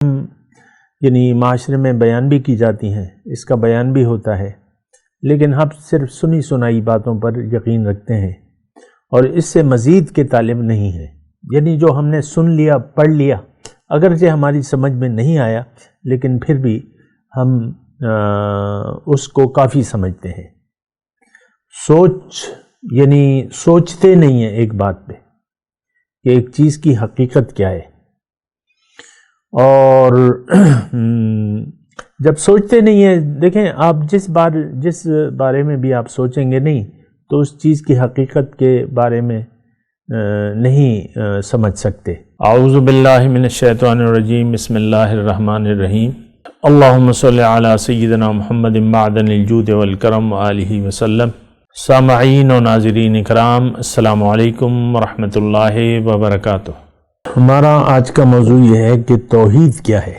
یعنی معاشرے میں بیان بھی کی جاتی ہیں، اس کا بیان بھی ہوتا ہے، لیکن ہم صرف سنی سنائی باتوں پر یقین رکھتے ہیں اور اس سے مزید کے طالب نہیں ہیں۔ یعنی جو ہم نے سن لیا، پڑھ لیا، اگرچہ ہماری سمجھ میں نہیں آیا لیکن پھر بھی ہم اس کو کافی سمجھتے ہیں۔ یعنی سوچتے نہیں ہیں ایک بات پہ کہ ایک چیز کی حقیقت کیا ہے، اور جب سوچتے نہیں ہیں، دیکھیں آپ جس بارے میں بھی آپ سوچیں گے نہیں تو اس چیز کی حقیقت کے بارے میں نہیں سمجھ سکتے۔ اعوذ باللہ من الشیطان الرجیم، بسم اللہ الرحمن الرحیم، اللہم صلی علی سیدنا محمد معدن الجود والکرم وآلہ وسلم۔ سامعین و ناظرین اکرام، السلام علیکم ورحمۃ اللہ وبرکاتہ۔ ہمارا آج کا موضوع یہ ہے کہ توحید کیا ہے۔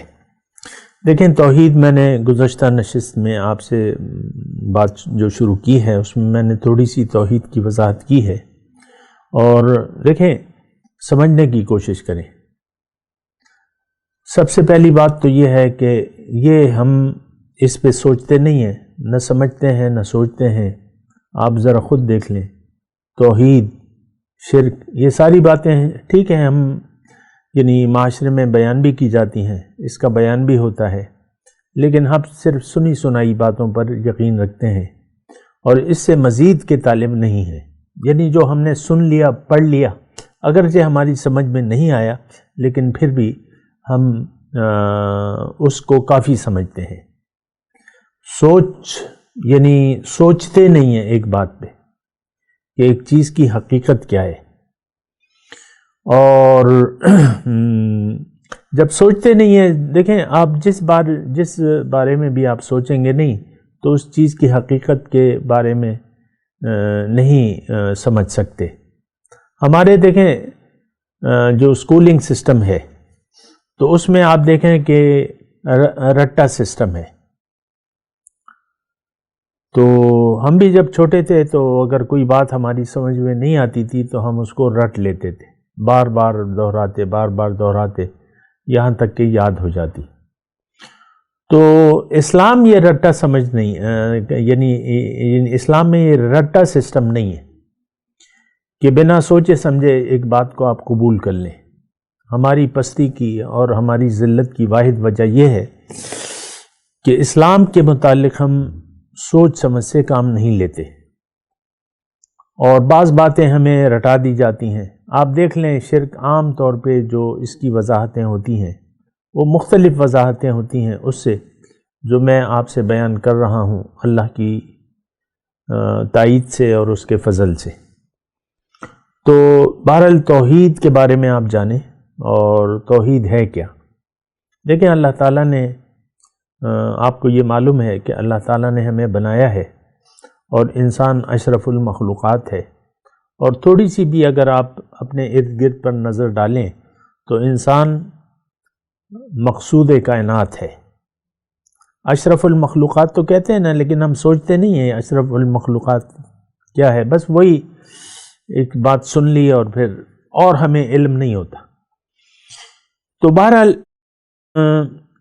دیکھیں، توحید میں نے گزشتہ نشست میں آپ سے بات جو شروع کی ہے اس میں نے تھوڑی سی توحید کی وضاحت کی ہے، اور دیکھیں سمجھنے کی کوشش کریں۔ سب سے پہلی بات تو یہ ہے کہ یہ ہم اس پہ سوچتے نہیں ہیں، نہ سمجھتے ہیں نہ سوچتے ہیں۔ آپ ذرا خود دیکھ لیں، توحید، شرک، یہ ساری باتیں ہیں، ٹھیک ہے، ہم یعنی معاشرے میں بیان بھی کی جاتی ہیں، اس کا بیان بھی ہوتا ہے، لیکن ہم صرف سنی سنائی باتوں پر یقین رکھتے ہیں اور اس سے مزید کے طالب نہیں ہیں۔ یعنی جو ہم نے سن لیا، پڑھ لیا، اگرچہ ہماری سمجھ میں نہیں آیا لیکن پھر بھی ہم اس کو کافی سمجھتے ہیں۔ یعنی سوچتے نہیں ہیں ایک بات پہ کہ ایک چیز کی حقیقت کیا ہے، اور جب سوچتے نہیں ہیں، دیکھیں آپ جس بارے میں بھی آپ سوچیں گے نہیں تو اس چیز کی حقیقت کے بارے میں نہیں سمجھ سکتے۔ ہمارے دیکھیں جو اسکولنگ سسٹم ہے تو اس میں آپ دیکھیں کہ رٹا سسٹم ہے، تو ہم بھی جب چھوٹے تھے تو اگر کوئی بات ہماری سمجھ میں نہیں آتی تھی تو ہم اس کو رٹ لیتے تھے، بار بار دہراتے یہاں تک کہ یاد ہو جاتی۔ تو اسلام یہ رٹا سمجھ نہیں، یعنی اسلام میں یہ رٹا سسٹم نہیں ہے کہ بنا سوچے سمجھے ایک بات کو آپ قبول کر لیں۔ ہماری پستی کی اور ہماری ذلت کی واحد وجہ یہ ہے کہ اسلام کے متعلق ہم سوچ سمجھ سے کام نہیں لیتے، اور بعض باتیں ہمیں رٹا دی جاتی ہیں۔ آپ دیکھ لیں، شرک عام طور پہ جو اس کی وضاحتیں ہوتی ہیں وہ مختلف وضاحتیں ہوتی ہیں اس سے جو میں آپ سے بیان کر رہا ہوں اللہ کی تائید سے اور اس کے فضل سے۔ تو بہرحال توحید کے بارے میں آپ جانیں، اور توحید ہے کیا۔ دیکھیں، اللہ تعالیٰ نے آپ کو یہ معلوم ہے کہ اللہ تعالیٰ نے ہمیں بنایا ہے اور انسان اشرف المخلوقات ہے، اور تھوڑی سی بھی اگر آپ اپنے ارد گرد پر نظر ڈالیں تو انسان مقصود کائنات ہے۔ اشرف المخلوقات تو کہتے ہیں نا، لیکن ہم سوچتے نہیں ہیں اشرف المخلوقات کیا ہے، بس وہی ایک بات سن لی اور پھر اور ہمیں علم نہیں ہوتا۔ تو بہرحال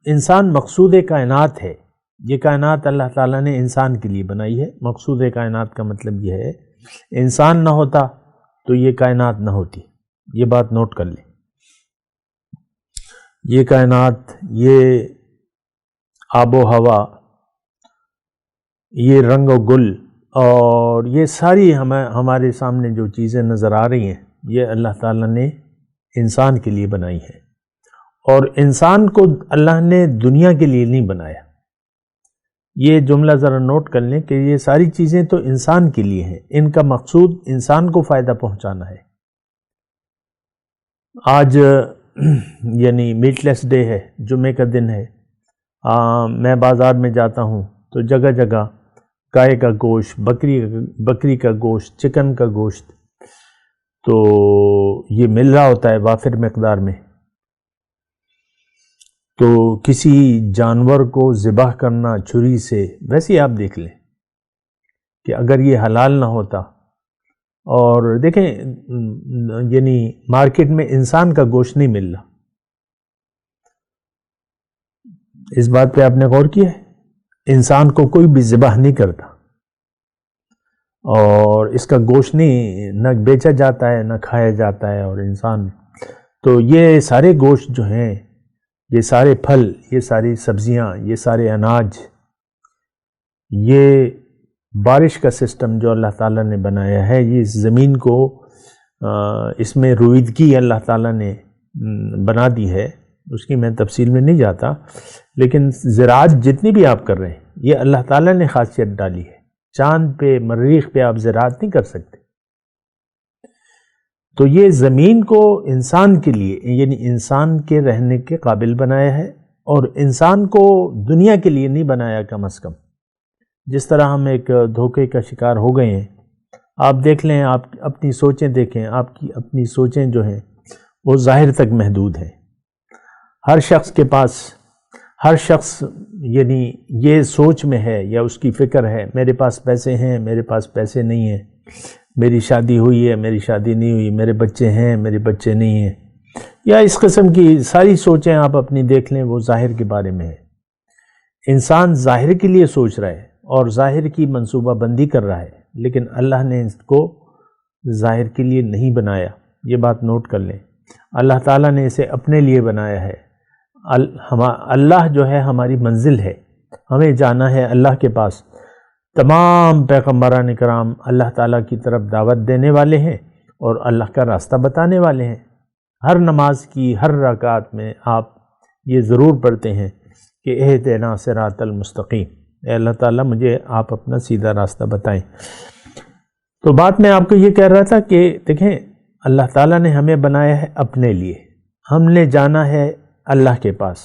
انسان مقصود کائنات ہے۔ یہ کائنات اللہ تعالیٰ نے انسان کے لیے بنائی ہے۔ مقصود کائنات کا مطلب یہ ہے انسان نہ ہوتا تو یہ کائنات نہ ہوتی۔ یہ بات نوٹ کر لیں، یہ کائنات، یہ آب و ہوا، یہ رنگ و گل، اور یہ ساری ہمارے سامنے جو چیزیں نظر آ رہی ہیں یہ اللہ تعالیٰ نے انسان کے لیے بنائی ہیں، اور انسان کو اللہ نے دنیا کے لیے نہیں بنایا۔ یہ جملہ ذرا نوٹ کر لیں کہ یہ ساری چیزیں تو انسان کے لیے ہیں، ان کا مقصود انسان کو فائدہ پہنچانا ہے۔ آج یعنی میٹ لیس ڈے ہے، جمعے کا دن ہے۔ میں بازار میں جاتا ہوں تو جگہ جگہ گائے کا گوشت، بکری کا گوشت، چکن کا گوشت تو یہ مل رہا ہوتا ہے وافر مقدار میں۔ تو کسی جانور کو ذبح کرنا چھری سے، ویسے ہی آپ دیکھ لیں کہ اگر یہ حلال نہ ہوتا، اور دیکھیں یعنی مارکیٹ میں انسان کا گوشت نہیں مل رہا، اس بات پہ آپ نے غور کیا ہے؟ انسان کو کوئی بھی ذبح نہیں کرتا، اور اس کا گوشت نہیں نہ بیچا جاتا ہے نہ کھایا جاتا ہے، اور انسان تو یہ سارے گوشت جو ہیں، یہ سارے پھل، یہ ساری سبزیاں، یہ سارے اناج، یہ بارش کا سسٹم جو اللہ تعالیٰ نے بنایا ہے، یہ اس زمین کو اس میں رویدگی اللہ تعالیٰ نے بنا دی ہے، اس کی میں تفصیل میں نہیں جاتا، لیکن زراعت جتنی بھی آپ کر رہے ہیں یہ اللہ تعالیٰ نے خاصیت ڈالی ہے۔ چاند پہ، مریخ پہ آپ زراعت نہیں کر سکتے، تو یہ زمین کو انسان کے لیے، یعنی انسان کے رہنے کے قابل بنایا ہے، اور انسان کو دنیا کے لیے نہیں بنایا کم از کم۔ جس طرح ہم ایک دھوکے کا شکار ہو گئے ہیں، آپ دیکھ لیں، آپ اپنی سوچیں دیکھیں، آپ کی اپنی سوچیں جو ہیں وہ ظاہر تک محدود ہیں۔ ہر شخص یعنی یہ سوچ میں ہے یا اس کی فکر ہے، میرے پاس پیسے ہیں، میرے پاس پیسے نہیں ہیں، میری شادی ہوئی ہے، میری شادی نہیں ہوئی، میرے بچے ہیں، میرے بچے نہیں ہیں، یا اس قسم کی ساری سوچیں آپ اپنی دیکھ لیں، وہ ظاہر کے بارے میں ہے۔ انسان ظاہر کے لیے سوچ رہا ہے اور ظاہر کی منصوبہ بندی کر رہا ہے، لیکن اللہ نے اس کو ظاہر کے لیے نہیں بنایا، یہ بات نوٹ کر لیں۔ اللہ تعالیٰ نے اسے اپنے لیے بنایا ہے۔ اللہ جو ہے ہماری منزل ہے، ہمیں جانا ہے اللہ کے پاس۔ تمام پیغمبران کرام اللہ تعالیٰ کی طرف دعوت دینے والے ہیں اور اللہ کا راستہ بتانے والے ہیں۔ ہر نماز کی ہر رکعت میں آپ یہ ضرور پڑھتے ہیں کہ اہدنا صراط المستقیم، اے اللہ تعالیٰ مجھے آپ اپنا سیدھا راستہ بتائیں۔ تو بات میں آپ کو یہ کہہ رہا تھا کہ دیکھیں، اللہ تعالیٰ نے ہمیں بنایا ہے اپنے لیے، ہم نے جانا ہے اللہ کے پاس۔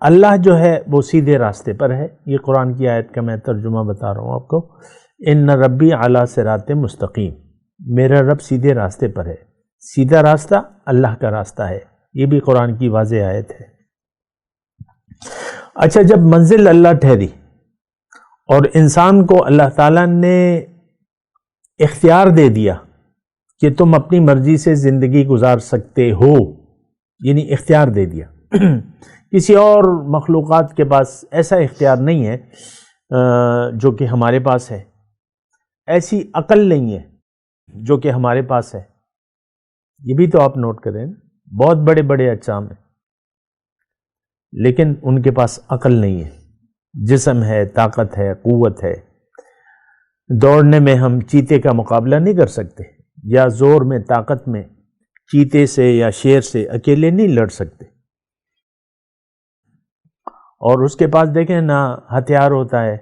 اللہ جو ہے وہ سیدھے راستے پر ہے۔ یہ قرآن کی آیت کا میں ترجمہ بتا رہا ہوں آپ کو۔ ان ربی علی صراط مستقیم، میرا رب سیدھے راستے پر ہے۔ سیدھا راستہ اللہ کا راستہ ہے، یہ بھی قرآن کی واضح آیت ہے۔ اچھا، جب منزل اللہ ٹھہری اور انسان کو اللہ تعالیٰ نے اختیار دے دیا کہ تم اپنی مرضی سے زندگی گزار سکتے ہو، یعنی اختیار دے دیا، کسی اور مخلوقات کے پاس ایسا اختیار نہیں ہے جو کہ ہمارے پاس ہے، ایسی عقل نہیں ہے جو کہ ہمارے پاس ہے۔ یہ بھی تو آپ نوٹ کریں، بہت بڑے بڑے اجسام ہیں لیکن ان کے پاس عقل نہیں ہے، جسم ہے، طاقت ہے، قوت ہے۔ دوڑنے میں ہم چیتے کا مقابلہ نہیں کر سکتے، یا زور میں، طاقت میں چیتے سے یا شیر سے اکیلے نہیں لڑ سکتے۔ اور اس کے پاس دیکھیں نہ ہتھیار ہوتا ہے،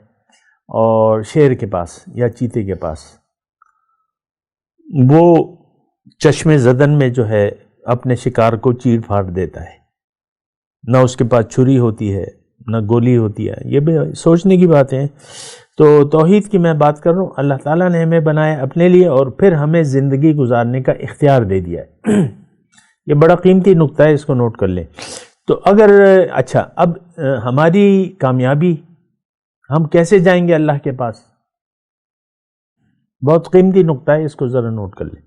اور شیر کے پاس یا چیتے کے پاس وہ چشم زدن میں جو ہے اپنے شکار کو چیر پھاڑ دیتا ہے، نہ اس کے پاس چھری ہوتی ہے نہ گولی ہوتی ہے۔ یہ بھی سوچنے کی باتیں ہیں۔ تو توحید کی میں بات کر رہا ہوں، اللہ تعالیٰ نے ہمیں بنایا اپنے لیے اور پھر ہمیں زندگی گزارنے کا اختیار دے دیا ہے۔ یہ بڑا قیمتی نقطہ ہے، اس کو نوٹ کر لیں۔ تو اچھا، اب ہماری کامیابی، ہم کیسے جائیں گے اللہ کے پاس؟ بہت قیمتی نقطہ ہے، اس کو ذرا نوٹ کر لیں۔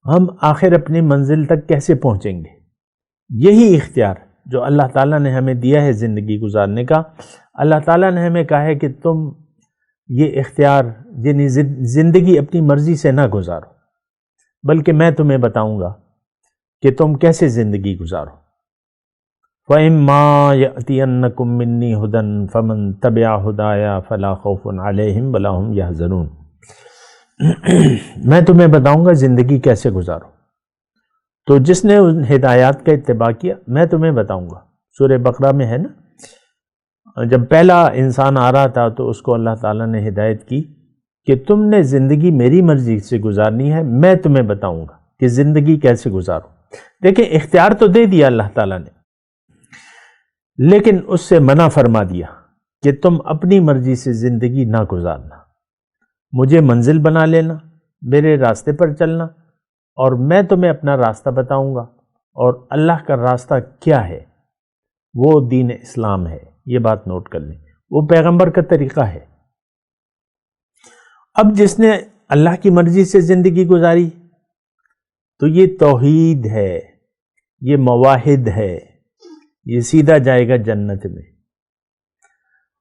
ہم آخر اپنی منزل تک کیسے پہنچیں گے؟ یہی اختیار جو اللہ تعالیٰ نے ہمیں دیا ہے زندگی گزارنے کا، اللہ تعالیٰ نے ہمیں کہا ہے کہ تم یہ اختیار، یعنی زندگی اپنی مرضی سے نہ گزارو، بلکہ میں تمہیں بتاؤں گا کہ تم کیسے زندگی گزارو۔ فَإِمَّا يَأْتِيَنَّكُم مِّنِّي هُدًى فَمَن تَبِعَ هُدَايَ فَلَا خَوْفٌ عَلَيْهِمْ وَلَا هُمْ يَحْزَنُونَ۔ میں تمہیں بتاؤں گا زندگی کیسے گزارو، تو جس نے ان ہدایات کا اتباع کیا میں تمہیں بتاؤں گا۔ سورہ بقرہ میں ہے نا، جب پہلا انسان آ رہا تھا تو اس کو اللہ تعالیٰ نے ہدایت کی کہ تم نے زندگی میری مرضی سے گزارنی ہے، میں تمہیں بتاؤں گا کہ زندگی کیسے گزارو۔ دیکھیں، اختیار تو دے دیا اللہ تعالیٰ نے، لیکن اس سے منع فرما دیا کہ تم اپنی مرضی سے زندگی نہ گزارنا، مجھے منزل بنا لینا، میرے راستے پر چلنا، اور میں تمہیں اپنا راستہ بتاؤں گا۔ اور اللہ کا راستہ کیا ہے؟ وہ دین اسلام ہے، یہ بات نوٹ کر لیں، وہ پیغمبر کا طریقہ ہے۔ اب جس نے اللہ کی مرضی سے زندگی گزاری تو یہ توحید ہے، یہ مواحد ہے، یہ سیدھا جائے گا جنت میں،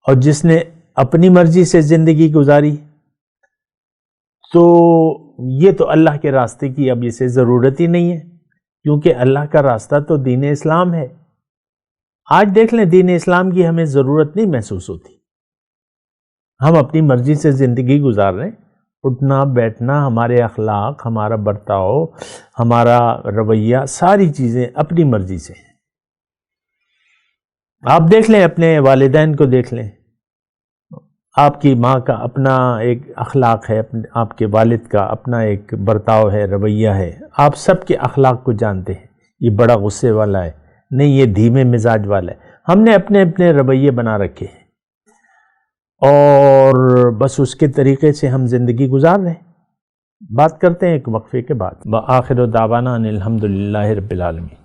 اور جس نے اپنی مرضی سے زندگی گزاری تو یہ تو اللہ کے راستے کی اب اسے ضرورت ہی نہیں ہے، کیونکہ اللہ کا راستہ تو دین اسلام ہے۔ آج دیکھ لیں دین اسلام کی ہمیں ضرورت نہیں محسوس ہوتی، ہم اپنی مرضی سے زندگی گزار رہے ہیں، اٹھنا بیٹھنا، ہمارے اخلاق، ہمارا برتاؤ، ہمارا رویہ، ساری چیزیں اپنی مرضی سے ہیں۔ آپ دیکھ لیں اپنے والدین کو دیکھ لیں، آپ کی ماں کا اپنا ایک اخلاق ہے، آپ کے والد کا اپنا ایک برتاؤ ہے، رویہ ہے، آپ سب کے اخلاق کو جانتے ہیں، یہ بڑا غصے والا ہے، نہیں یہ دھیمے مزاج والا ہے، ہم نے اپنے اپنے رویے بنا رکھے ہیں اور بس اس کے طریقے سے ہم زندگی گزار رہے ہیں۔ بات کرتے ہیں ایک وقفے کے بعد۔ وآخر دعوانا ان الحمد للہ رب العالمین۔